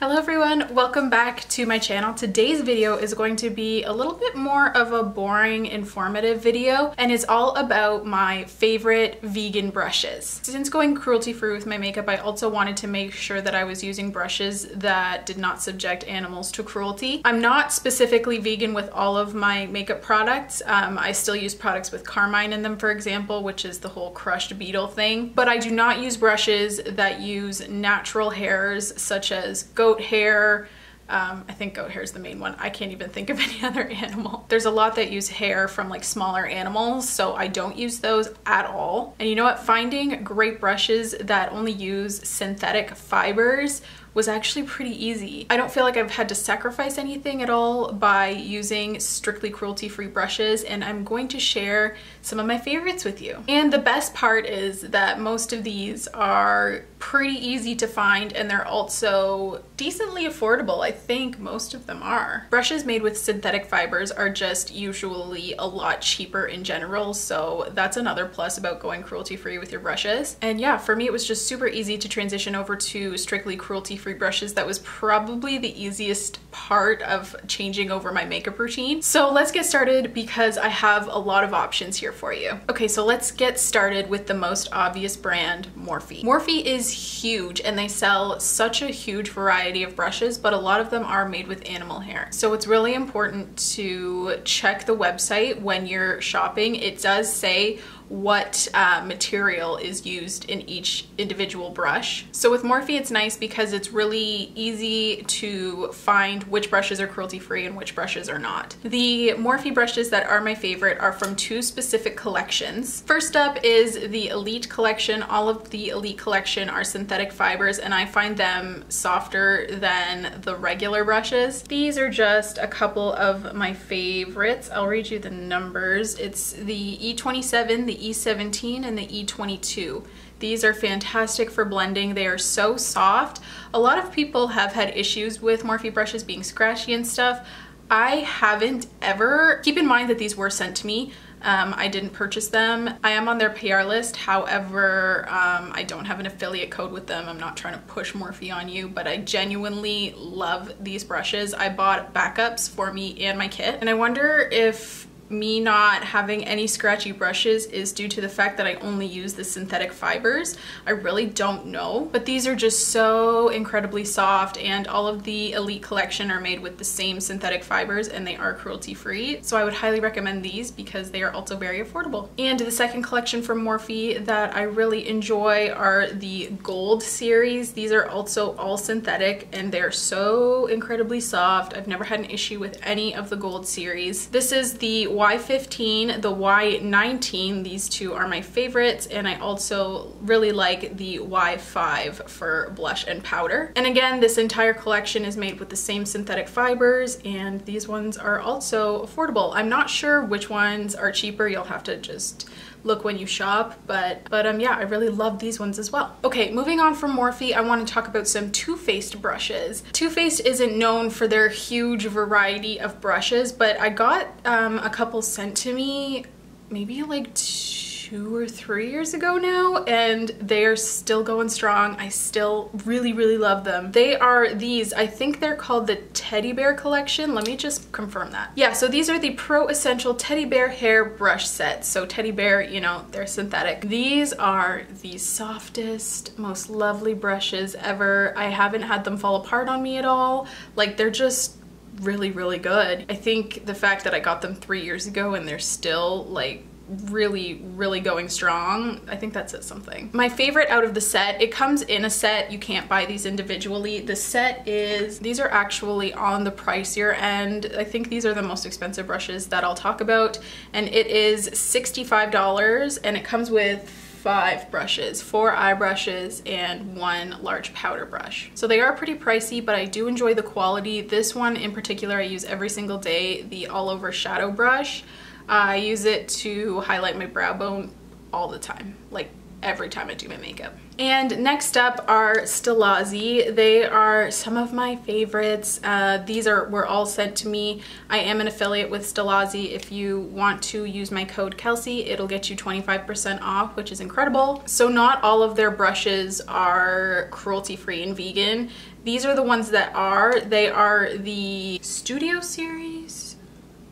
Hello everyone, welcome back to my channel. Today's video is going to be a little bit more of a boring, informative video, and it's all about my favorite vegan brushes. Since going cruelty-free with my makeup, I also wanted to make sure that I was using brushes that did not subject animals to cruelty. I'm not specifically vegan with all of my makeup products. I still use products with carmine in them, for example, which is the whole crushed beetle thing, but I do not use brushes that use natural hairs such as goat hair. I think goat hair is the main one. I can't even think of any other animal. There's a lot that use hair from like smaller animals, so I don't use those at all. And you know what? Finding great brushes that only use synthetic fibers was actually pretty easy. I don't feel like I've had to sacrifice anything at all by using strictly cruelty-free brushes, and I'm going to share some of my favorites with you. And the best part is that most of these are pretty easy to find, and they're also decently affordable. I think most of them are. Brushes made with synthetic fibers are just usually a lot cheaper in general, so that's another plus about going cruelty-free with your brushes. And yeah, for me it was just super easy to transition over to strictly cruelty-free brushes. That was probably the easiest part of changing over my makeup routine. So let's get started because I have a lot of options here for you. Okay, so let's get started with the most obvious brand, Morphe. Morphe is huge and they sell such a huge variety of brushes, but a lot of them are made with animal hair. So it's really important to check the website when you're shopping. It does say what material is used in each individual brush. So with Morphe it's nice because it's really easy to find which brushes are cruelty-free and which brushes are not. The Morphe brushes that are my favorite are from two specific collections. First up is the Elite collection. All of the Elite collection are synthetic fibers and I find them softer than the regular brushes. These are just a couple of my favorites. I'll read you the numbers. It's the E27, the E17, and the E22. These are fantastic for blending. They are so soft. A lot of people have had issues with Morphe brushes being scratchy and stuff. I haven't ever. Keep in mind that these were sent to me. I didn't purchase them. I am on their PR list. However, I don't have an affiliate code with them. I'm not trying to push Morphe on you, but I genuinely love these brushes. I bought backups for me and my kit, and I wonder if me not having any scratchy brushes is due to the fact that I only use the synthetic fibers. I really don't know, but these are just so incredibly soft, and all of the Elite collection are made with the same synthetic fibers and they are cruelty-free. So I would highly recommend these because they are also very affordable. And the second collection from Morphe that I really enjoy are the Gold series. These are also all synthetic and they're so incredibly soft. I've never had an issue with any of the Gold series. This is the Y15, the Y19, these two are my favorites, and I also really like the Y5 for blush and powder. And again, this entire collection is made with the same synthetic fibers, and these ones are also affordable. I'm not sure which ones are cheaper. You'll have to just look when you shop, but yeah, I really love these ones as well. Okay, moving on from Morphe, I want to talk about some Too Faced brushes. Too Faced isn't known for their huge variety of brushes, but I got a couple sent to me maybe like 2 or 3 years ago now, and they are still going strong. I still really love them. They are these, I think they're called the Teddy Bear collection. Let me just confirm that. Yeah, so these are the Pro Essential Teddy Bear hair brush sets. So Teddy Bear, you know, they're synthetic. These are the softest, most lovely brushes ever. I haven't had them fall apart on me at all. Like, they're just really good. I think the fact that I got them 3 years ago and they're still like really going strong, I think that says something. My favorite out of the set, it comes in a set, you can't buy these individually. The set is, these are actually on the pricier end. I think these are the most expensive brushes that I'll talk about, and it is $65, and it comes with 5 brushes, 4 eye brushes and 1 large powder brush. So they are pretty pricey, but I do enjoy the quality. This one in particular I use every single day, the all over shadow brush. I use it to highlight my brow bone all the time, like every time I do my makeup. And next up are LUXIE. They are some of my favorites. These were all sent to me. I am an affiliate with LUXIE. If you want to use my code Kelsey, it'll get you 25% off, which is incredible. So not all of their brushes are cruelty-free and vegan. These are the ones that are. They are the Studio series.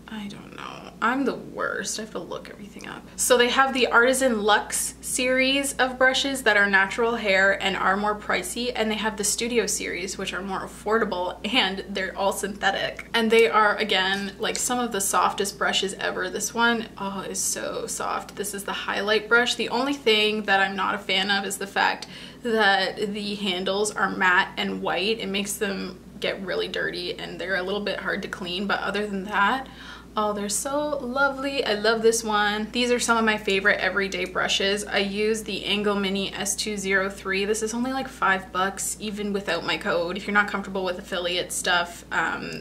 I don't know. I'm the worst. I have to look everything up. So they have the Artisan Luxe series of brushes that are natural hair and are more pricey, and they have the Studio series, which are more affordable, and they're all synthetic. And they are, again, like some of the softest brushes ever. This one, oh, is so soft. This is the highlight brush. The only thing that I'm not a fan of is the fact that the handles are matte and white. It makes them get really dirty and they're a little bit hard to clean, but other than that, oh, they're so lovely. I love this one. These are some of my favorite everyday brushes. I use the Angle Mini S203. This is only like $5 even without my code. If you're not comfortable with affiliate stuff,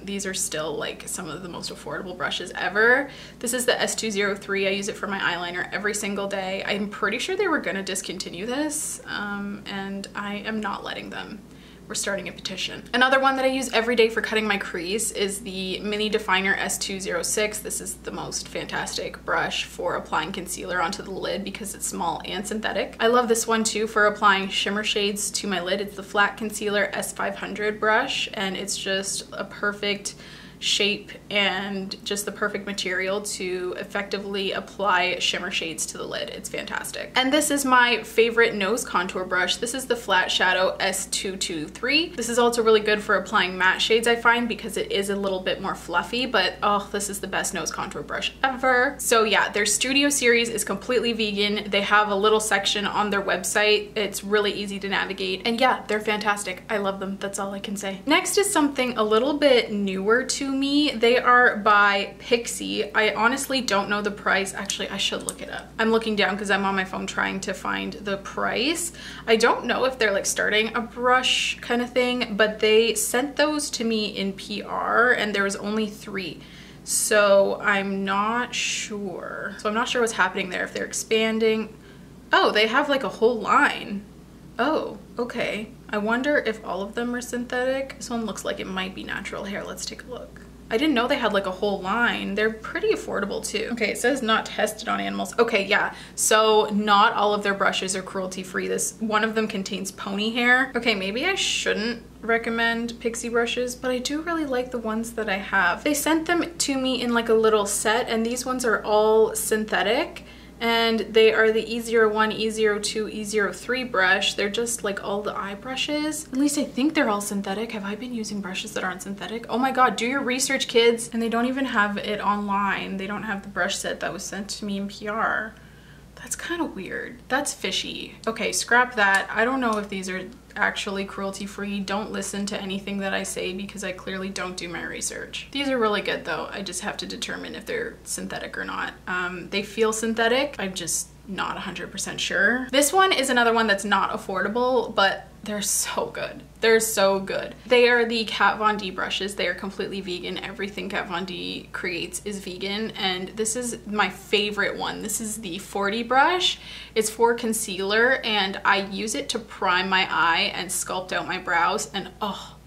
these are still like some of the most affordable brushes ever. This is the S203. I use it for my eyeliner every single day. I'm pretty sure they were gonna discontinue this, and I am not letting them. We're starting a petition. Another one that I use every day for cutting my crease is the Mini Definer S206. This is the most fantastic brush for applying concealer onto the lid because it's small and synthetic. I love this one too for applying shimmer shades to my lid. It's the Flat Concealer S500 brush, and it's just a perfect shape and just the perfect material to effectively apply shimmer shades to the lid. It's fantastic. And this is my favorite nose contour brush. This is the Flat Shadow S223. This is also really good for applying matte shades, I find, because it is a little bit more fluffy, but oh, this is the best nose contour brush ever. So yeah, their Studio series is completely vegan. They have a little section on their website. It's really easy to navigate, and yeah, they're fantastic. I love them. That's all I can say. Next is something a little bit newer to me. They are by Pixie. I honestly don't know the price. Actually, I should look it up. I'm looking down because I'm on my phone trying to find the price. I don't know if they're like starting a brush kind of thing, but they sent those to me in PR and there was only 3. So I'm not sure. So I'm not sure what's happening there, if they're expanding. Oh, they have like a whole line. Oh, okay. I wonder if all of them are synthetic. This one looks like it might be natural hair. Let's take a look. I didn't know they had like a whole line. They're pretty affordable too. Okay, it says not tested on animals. Okay, yeah. So not all of their brushes are cruelty-free. This one of them contains pony hair. Okay, maybe I shouldn't recommend Pixie brushes, but I do really like the ones that I have. They sent them to me in like a little set, and these ones are all synthetic. And they are the E01, E02, E03 brush. They're just like all the eye brushes. At least I think they're all synthetic. Have I been using brushes that aren't synthetic? Oh my God, do your research, kids. And they don't even have it online. They don't have the brush set that was sent to me in PR. That's kind of weird. That's fishy. Okay, scrap that. I don't know if these are actually cruelty-free. Don't listen to anything that I say because I clearly don't do my research. These are really good though. I just have to determine if they're synthetic or not. They feel synthetic. I'm just not 100% sure. This one is another one that's not affordable, but they're so good. They're so good. They are the Kat Von D brushes. They are completely vegan. Everything Kat Von D creates is vegan, and this is my favorite one. This is the 40 brush. It's for concealer, and I use it to prime my eye and sculpt out my brows, and oh,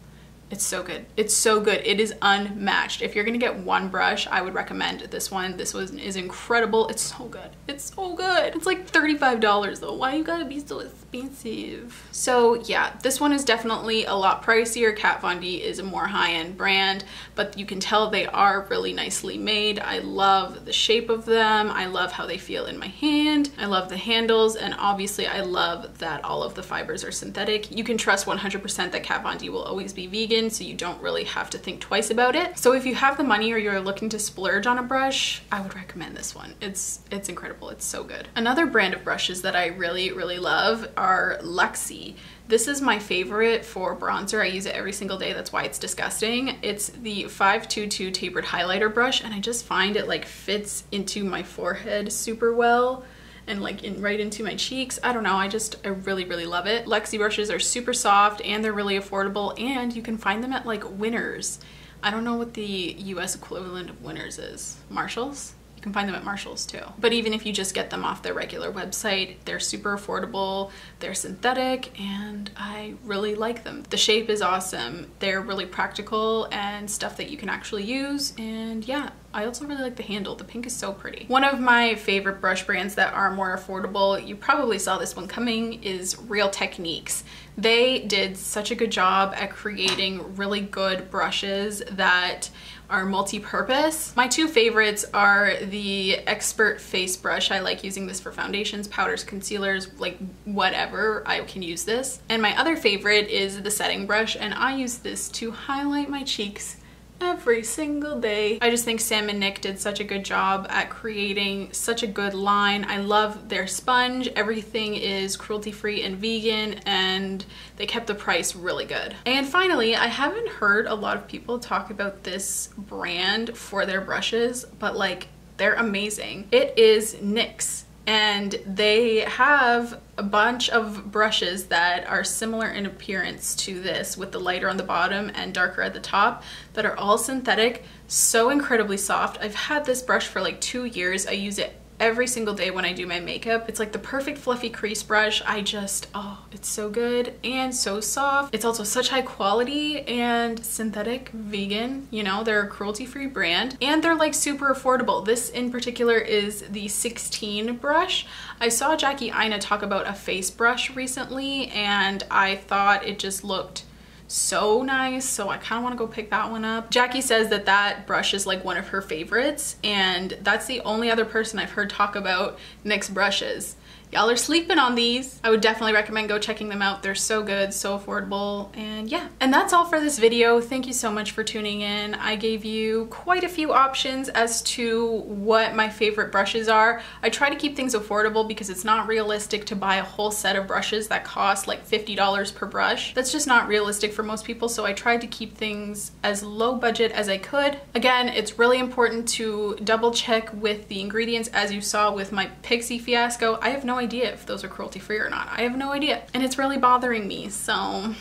it's so good. It's so good. It is unmatched. If you're gonna get one brush, I would recommend this one. This one is incredible. It's so good. It's so good. It's like $35 though. Why you gotta be so expensive? So yeah, this one is definitely a lot pricier. Kat Von D is a more high-end brand, but you can tell they are really nicely made. I love the shape of them. I love how they feel in my hand. I love the handles, and obviously I love that all of the fibers are synthetic. You can trust 100% that Kat Von D will always be vegan, so you don't really have to think twice about it. So if you have the money or you're looking to splurge on a brush, I would recommend this one. It's incredible. It's so good. Another brand of brushes that I really love are LUXIE. This is my favorite for bronzer. I use it every single day. That's why it's disgusting. It's the 522 tapered highlighter brush, and I just find it like fits into my forehead super well and like right into my cheeks. I don't know, I really love it. LUXIE brushes are super soft and they're really affordable, and you can find them at like Winners. I don't know what the US equivalent of Winners is. Marshalls? You can find them at Marshall's too. But even if you just get them off their regular website, they're super affordable, they're synthetic, and I really like them. The shape is awesome. They're really practical and stuff that you can actually use, and yeah, I also really like the handle. The pink is so pretty. One of my favorite brush brands that are more affordable, you probably saw this one coming, is Real Techniques. They did such a good job at creating really good brushes that are multi-purpose. My two favorites are the Expert Face Brush. I like using this for foundations, powders, concealers, like whatever, I can use this. And my other favorite is the Setting Brush, and I use this to highlight my cheeks every single day. I just think Sam and Nick did such a good job at creating such a good line. I love their sponge. Everything is cruelty-free and vegan, and they kept the price really good. And finally, I haven't heard a lot of people talk about this brand for their brushes, but like, they're amazing. It is NYX. And they have a bunch of brushes that are similar in appearance to this, with the lighter on the bottom and darker at the top, that are all synthetic, so incredibly soft. I've had this brush for like 2 years. I use it every single day when I do my makeup. It's like the perfect fluffy crease brush. Oh, it's so good and so soft. It's also such high quality and synthetic, vegan, you know, they're a cruelty-free brand, and they're like super affordable. This in particular is the 16 brush. I saw Jackie Aina talk about a face brush recently, and I thought it just looked so nice, so I kind of want to go pick that one up. Jackie says that that brush is like one of her favorites, and that's the only other person I've heard talk about NYX brushes. Y'all are sleeping on these. I would definitely recommend go checking them out. They're so good, so affordable, and yeah. And that's all for this video. Thank you so much for tuning in. I gave you quite a few options as to what my favorite brushes are. I try to keep things affordable because it's not realistic to buy a whole set of brushes that cost like $50 per brush. That's just not realistic for most people, so I tried to keep things as low budget as I could. Again, it's really important to double check with the ingredients, as you saw with my Pixie fiasco. I have no idea if those are cruelty-free or not. I have no idea, and it's really bothering me, so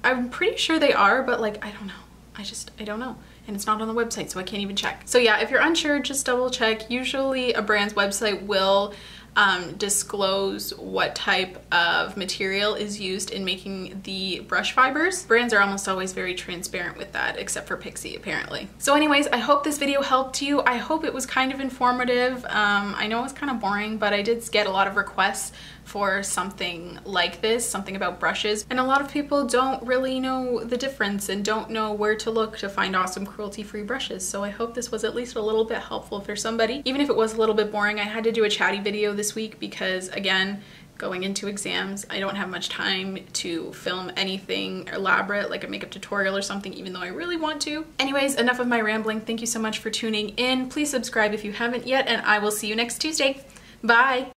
I'm pretty sure they are, but like, I don't know. I don't know, and it's not on the website, so I can't even check. So yeah, if you're unsure, just double check. Usually a brand's website will disclose what type of material is used in making the brush fibers. Brands are almost always very transparent with that, except for Pixie apparently. So anyways, I hope this video helped you. I hope it was kind of informative. I know it was kind of boring, but I did get a lot of requests for something like this, something about brushes, and a lot of people don't really know the difference and don't know where to look to find awesome cruelty-free brushes. So I hope this was at least a little bit helpful for somebody. Even if it was a little bit boring, I had to do a chatty video this week because, again, going into exams, I don't have much time to film anything elaborate like a makeup tutorial or something, even though I really want to. Anyways, enough of my rambling. Thank you so much for tuning in. Please subscribe if you haven't yet, and I will see you next Tuesday. Bye!